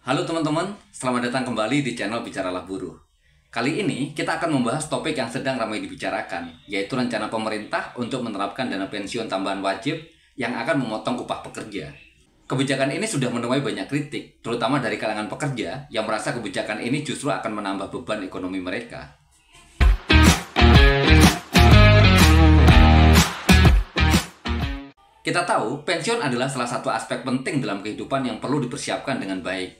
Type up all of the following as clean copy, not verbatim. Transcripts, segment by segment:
Halo teman-teman, selamat datang kembali di channel Bicaralah Buruh. Kali ini kita akan membahas topik yang sedang ramai dibicarakan, yaitu rencana pemerintah untuk menerapkan dana pensiun tambahan wajib yang akan memotong upah pekerja. Kebijakan ini sudah menuai banyak kritik, terutama dari kalangan pekerja yang merasa kebijakan ini justru akan menambah beban ekonomi mereka. Kita tahu, pensiun adalah salah satu aspek penting dalam kehidupan yang perlu dipersiapkan dengan baik.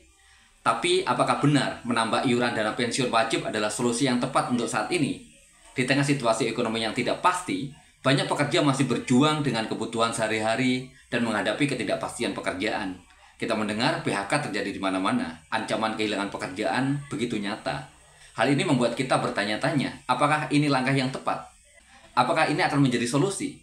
Tapi, apakah benar menambah iuran dana pensiun wajib adalah solusi yang tepat untuk saat ini? Di tengah situasi ekonomi yang tidak pasti, banyak pekerja masih berjuang dengan kebutuhan sehari-hari dan menghadapi ketidakpastian pekerjaan. Kita mendengar PHK terjadi di mana-mana, ancaman kehilangan pekerjaan begitu nyata. Hal ini membuat kita bertanya-tanya, apakah ini langkah yang tepat? Apakah ini akan menjadi solusi?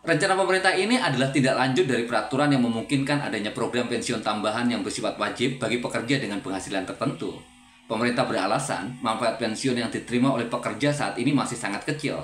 Rencana pemerintah ini adalah tindak lanjut dari peraturan yang memungkinkan adanya program pensiun tambahan yang bersifat wajib bagi pekerja dengan penghasilan tertentu. Pemerintah beralasan, manfaat pensiun yang diterima oleh pekerja saat ini masih sangat kecil.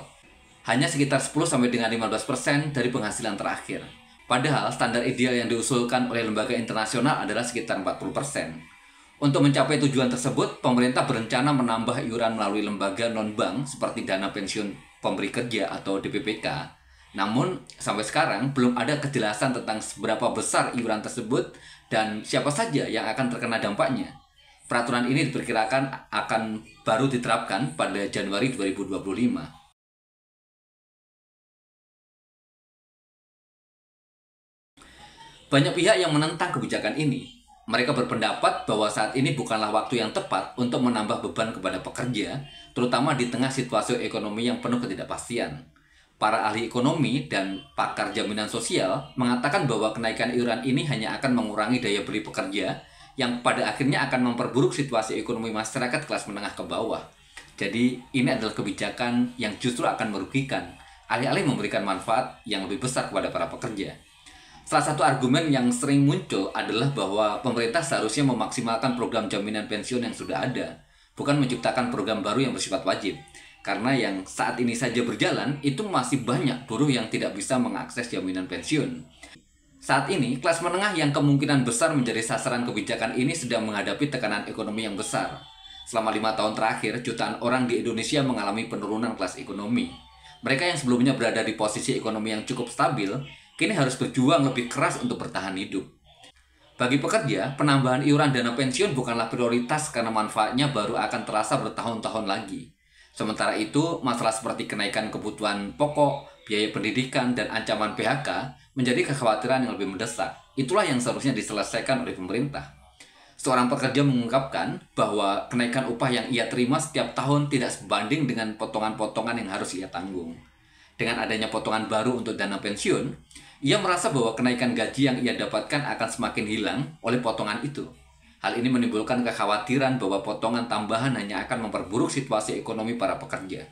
Hanya sekitar 10-15% dari penghasilan terakhir. Padahal standar ideal yang diusulkan oleh lembaga internasional adalah sekitar 40%. Untuk mencapai tujuan tersebut, pemerintah berencana menambah iuran melalui lembaga non-bank seperti dana pensiun pemberi kerja atau DPPK. Namun, sampai sekarang belum ada kejelasan tentang seberapa besar iuran tersebut dan siapa saja yang akan terkena dampaknya. Peraturan ini diperkirakan akan baru diterapkan pada Januari 2025. Banyak pihak yang menentang kebijakan ini. Mereka berpendapat bahwa saat ini bukanlah waktu yang tepat untuk menambah beban kepada pekerja, terutama di tengah situasi ekonomi yang penuh ketidakpastian. Para ahli ekonomi dan pakar jaminan sosial mengatakan bahwa kenaikan iuran ini hanya akan mengurangi daya beli pekerja yang pada akhirnya akan memperburuk situasi ekonomi masyarakat kelas menengah ke bawah. Jadi ini adalah kebijakan yang justru akan merugikan, alih-alih memberikan manfaat yang lebih besar kepada para pekerja. Salah satu argumen yang sering muncul adalah bahwa pemerintah seharusnya memaksimalkan program jaminan pensiun yang sudah ada, bukan menciptakan program baru yang bersifat wajib. Karena yang saat ini saja berjalan, itu masih banyak buruh yang tidak bisa mengakses jaminan pensiun. Saat ini, kelas menengah yang kemungkinan besar menjadi sasaran kebijakan ini sedang menghadapi tekanan ekonomi yang besar. Selama 5 tahun terakhir, jutaan orang di Indonesia mengalami penurunan kelas ekonomi. Mereka yang sebelumnya berada di posisi ekonomi yang cukup stabil, kini harus berjuang lebih keras untuk bertahan hidup. Bagi pekerja, penambahan iuran dana pensiun bukanlah prioritas karena manfaatnya baru akan terasa bertahun-tahun lagi. Sementara itu, masalah seperti kenaikan kebutuhan pokok, biaya pendidikan, dan ancaman PHK menjadi kekhawatiran yang lebih mendesak. Itulah yang seharusnya diselesaikan oleh pemerintah. Seorang pekerja mengungkapkan bahwa kenaikan upah yang ia terima setiap tahun tidak sebanding dengan potongan-potongan yang harus ia tanggung. Dengan adanya potongan baru untuk dana pensiun, ia merasa bahwa kenaikan gaji yang ia dapatkan akan semakin hilang oleh potongan itu. Hal ini menimbulkan kekhawatiran bahwa potongan tambahan hanya akan memperburuk situasi ekonomi para pekerja.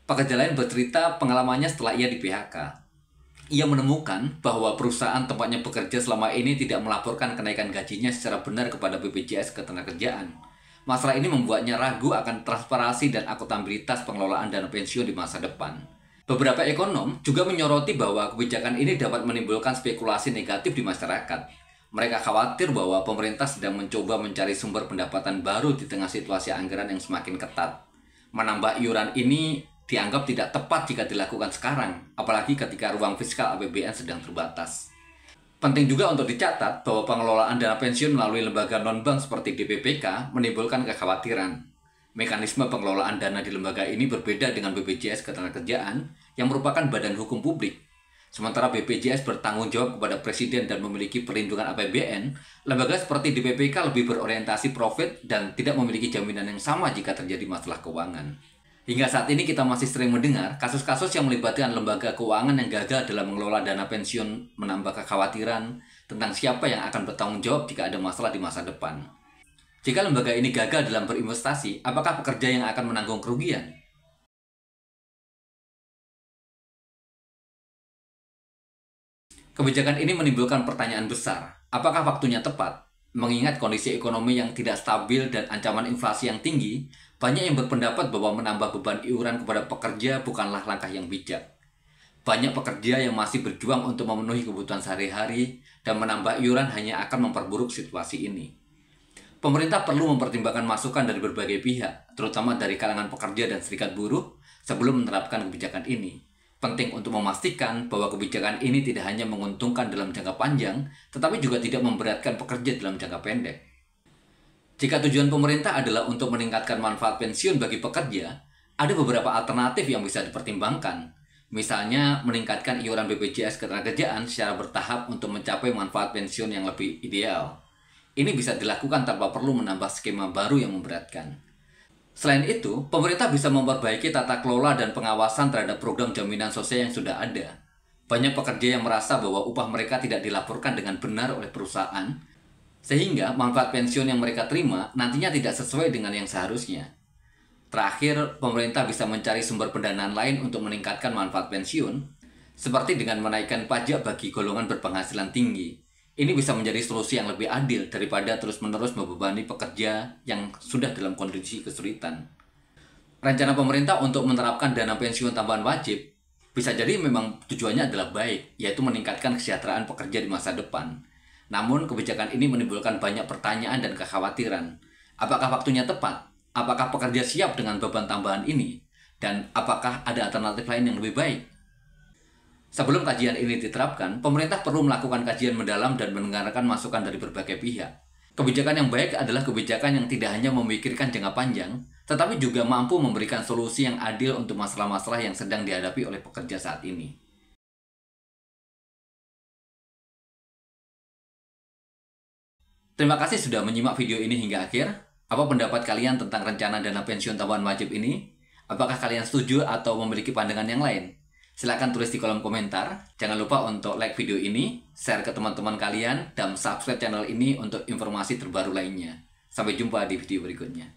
Pekerja lain bercerita pengalamannya setelah ia di PHK. Ia menemukan bahwa perusahaan tempatnya bekerja selama ini tidak melaporkan kenaikan gajinya secara benar kepada BPJS Ketenagakerjaan. Masalah ini membuatnya ragu akan transparansi dan akuntabilitas pengelolaan dana pensiun di masa depan. Beberapa ekonom juga menyoroti bahwa kebijakan ini dapat menimbulkan spekulasi negatif di masyarakat. Mereka khawatir bahwa pemerintah sedang mencoba mencari sumber pendapatan baru di tengah situasi anggaran yang semakin ketat. Menambah iuran ini dianggap tidak tepat jika dilakukan sekarang, apalagi ketika ruang fiskal APBN sedang terbatas. Penting juga untuk dicatat bahwa pengelolaan dana pensiun melalui lembaga non-bank seperti DPPK menimbulkan kekhawatiran. Mekanisme pengelolaan dana di lembaga ini berbeda dengan BPJS Ketenagakerjaan yang merupakan badan hukum publik. Sementara BPJS bertanggung jawab kepada Presiden dan memiliki perlindungan APBN, lembaga seperti DPPK lebih berorientasi profit dan tidak memiliki jaminan yang sama jika terjadi masalah keuangan. Hingga saat ini kita masih sering mendengar kasus-kasus yang melibatkan lembaga keuangan yang gagal dalam mengelola dana pensiun, menambah kekhawatiran tentang siapa yang akan bertanggung jawab jika ada masalah di masa depan. Jika lembaga ini gagal dalam berinvestasi, apakah pekerja yang akan menanggung kerugian? Kebijakan ini menimbulkan pertanyaan besar. Apakah waktunya tepat? Mengingat kondisi ekonomi yang tidak stabil dan ancaman inflasi yang tinggi, banyak yang berpendapat bahwa menambah beban iuran kepada pekerja bukanlah langkah yang bijak. Banyak pekerja yang masih berjuang untuk memenuhi kebutuhan sehari-hari dan menambah iuran hanya akan memperburuk situasi ini. Pemerintah perlu mempertimbangkan masukan dari berbagai pihak, terutama dari kalangan pekerja dan serikat buruh, sebelum menerapkan kebijakan ini. Penting untuk memastikan bahwa kebijakan ini tidak hanya menguntungkan dalam jangka panjang, tetapi juga tidak memberatkan pekerja dalam jangka pendek. Jika tujuan pemerintah adalah untuk meningkatkan manfaat pensiun bagi pekerja, ada beberapa alternatif yang bisa dipertimbangkan. Misalnya, meningkatkan iuran BPJS Ketenagakerjaan secara bertahap untuk mencapai manfaat pensiun yang lebih ideal. Ini bisa dilakukan tanpa perlu menambah skema baru yang memberatkan. Selain itu, pemerintah bisa memperbaiki tata kelola dan pengawasan terhadap program jaminan sosial yang sudah ada. Banyak pekerja yang merasa bahwa upah mereka tidak dilaporkan dengan benar oleh perusahaan, sehingga manfaat pensiun yang mereka terima nantinya tidak sesuai dengan yang seharusnya. Terakhir, pemerintah bisa mencari sumber pendanaan lain untuk meningkatkan manfaat pensiun, seperti dengan menaikkan pajak bagi golongan berpenghasilan tinggi. Ini bisa menjadi solusi yang lebih adil daripada terus-menerus membebani pekerja yang sudah dalam kondisi kesulitan. Rencana pemerintah untuk menerapkan dana pensiun tambahan wajib bisa jadi memang tujuannya adalah baik, yaitu meningkatkan kesejahteraan pekerja di masa depan. Namun, kebijakan ini menimbulkan banyak pertanyaan dan kekhawatiran. Apakah waktunya tepat? Apakah pekerja siap dengan beban tambahan ini? Dan apakah ada alternatif lain yang lebih baik? Sebelum kajian ini diterapkan, pemerintah perlu melakukan kajian mendalam dan mendengarkan masukan dari berbagai pihak. Kebijakan yang baik adalah kebijakan yang tidak hanya memikirkan jangka panjang, tetapi juga mampu memberikan solusi yang adil untuk masalah-masalah yang sedang dihadapi oleh pekerja saat ini. Terima kasih sudah menyimak video ini hingga akhir. Apa pendapat kalian tentang rencana dana pensiun tambahan wajib ini? Apakah kalian setuju atau memiliki pandangan yang lain? Silahkan tulis di kolom komentar. Jangan lupa untuk like video ini, share ke teman-teman kalian, dan subscribe channel ini untuk informasi terbaru lainnya. Sampai jumpa di video berikutnya.